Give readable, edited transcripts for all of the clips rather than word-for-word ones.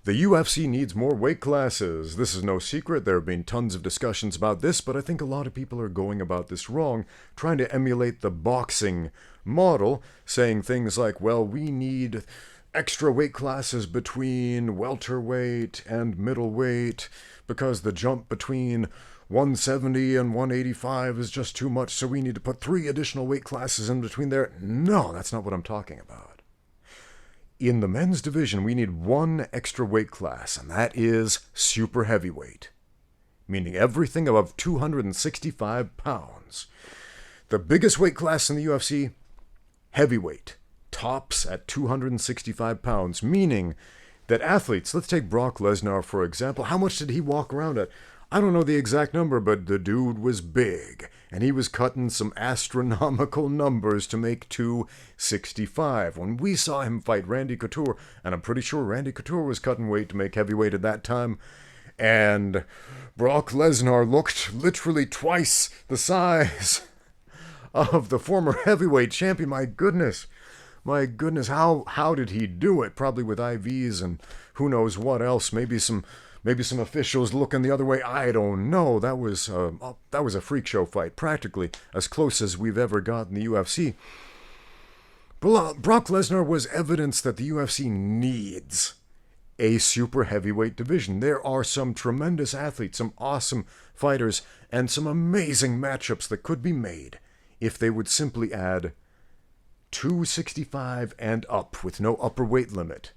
The UFC needs more weight classes. This is no secret. There have been tons of discussions about this, but I think a lot of people are going about this wrong, trying to emulate the boxing model, saying things like, well, we need extra weight classes between welterweight and middleweight because the jump between 170 and 185 is just too much, so we need to put 3 additional weight classes in between there. No, that's not what I'm talking about. In the men's division, we need 1 extra weight class, and that is super heavyweight, meaning everything above 265 pounds. The biggest weight class in the UFC, heavyweight, tops at 265 pounds, meaning that athletes, let's take Brock Lesnar for example, how much did he walk around at? I don't know the exact number, but the dude was big, and he was cutting some astronomical numbers to make 265. When we saw him fight Randy Couture, and I'm pretty sure Randy Couture was cutting weight to make heavyweight at that time, and Brock Lesnar looked literally twice the size of the former heavyweight champion. My goodness, how did he do it? Probably with IVs and who knows what else, maybe some officials looking the other way. I don't know. That was a freak show fight, practically as close as we've ever got in the UFC. Brock Lesnar was evidence that the UFC needs a super heavyweight division. There are some tremendous athletes, some awesome fighters, and some amazing matchups that could be made if they would simply add 265 and up with no upper weight limit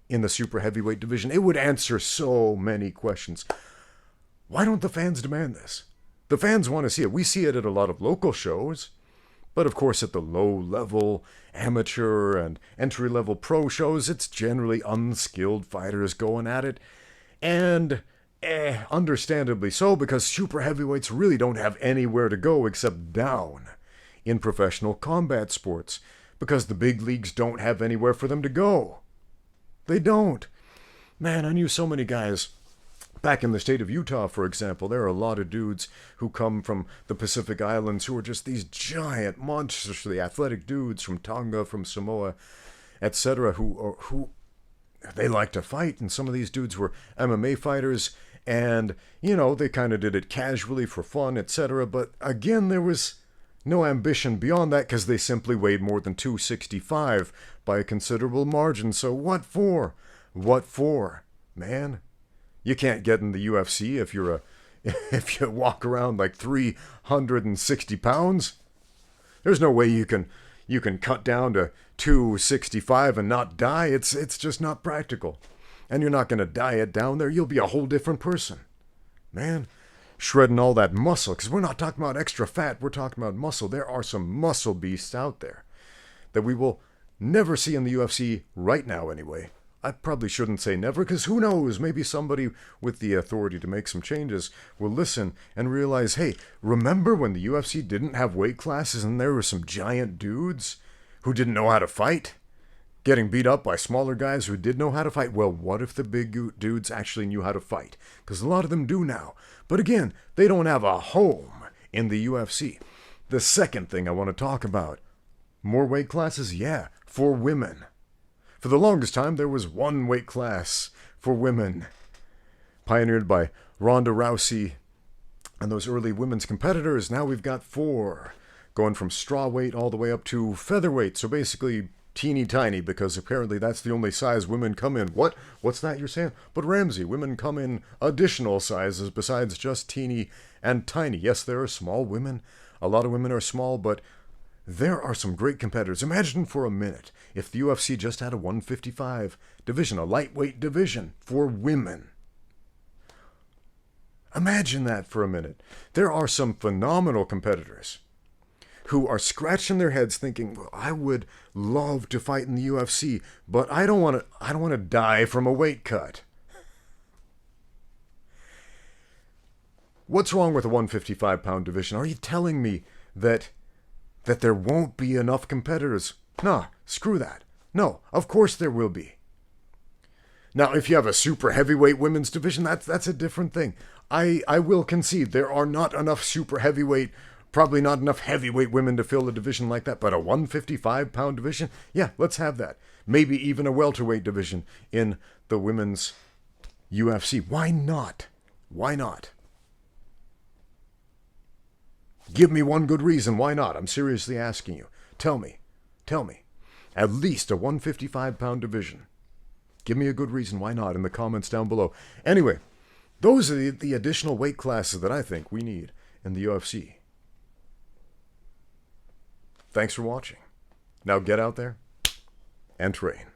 in the super heavyweight division. It would answer so many questions. Why don't the fans demand this? The fans want to see it. We see it at a lot of local shows, but of course at the low-level amateur and entry-level pro shows, it's generally unskilled fighters going at it. And understandably so, because super heavyweights really don't have anywhere to go except down in professional combat sports, because the big leagues don't have anywhere for them to go. They don't. Man, I knew so many guys back in the state of Utah, for example. There are a lot of dudes who come from the Pacific Islands who are just these giant, monstrously athletic dudes from Tonga, from Samoa, etc., who they like to fight. And some of these dudes were MMA fighters, and, you know, they kind of did it casually for fun, etc. But again, there was no ambition beyond that because they simply weighed more than 265 by a considerable margin. So what for? What for? Man, you can't get in the UFC if you walk around like 360 pounds. There's no way you can cut down to 265 and not die. It's just not practical. And you're not going to diet down there. You'll be a whole different person. Man, shredding all that muscle, because we're not talking about extra fat, we're talking about muscle. There are some muscle beasts out there that we will never see in the UFC right now anyway. I probably shouldn't say never, because who knows, maybe somebody with the authority to make some changes will listen and realize, hey, remember when the UFC didn't have weight classes and there were some giant dudes who didn't know how to fight? Getting beat up by smaller guys who did know how to fight? Well, what if the big dudes actually knew how to fight? Because a lot of them do now. But again, they don't have a home in the UFC. The second thing I want to talk about, more weight classes? Yeah, for women. For the longest time, there was 1 weight class for women, pioneered by Ronda Rousey and those early women's competitors. Now we've got 4, going from strawweight all the way up to featherweight. So basically teeny tiny, because apparently that's the only size women come in. What? What's that you're saying? But Ramsey, women come in additional sizes besides just teeny and tiny. Yes, there are small women. A lot of women are small, but there are some great competitors. Imagine for a minute if the UFC just had a 155 division, a lightweight division for women. Imagine that for a minute. There are some phenomenal competitors who are scratching their heads thinking, well, I would love to fight in the UFC, but I don't want to die from a weight cut. What's wrong with a 155-pound division? Are you telling me that there won't be enough competitors? Nah, screw that. No, of course there will be. Now, if you have a super heavyweight women's division, that's a different thing. I will concede there are not enough super heavyweight, probably not enough heavyweight women to fill a division like that, but a 155-pound division? Yeah, let's have that. Maybe even a welterweight division in the women's UFC. Why not? Why not? Give me one good reason why not. I'm seriously asking you. Tell me. Tell me. At least a 155-pound division. Give me a good reason why not in the comments down below. Anyway, those are the additional weight classes that I think we need in the UFC. Thanks for watching. Now get out there and train.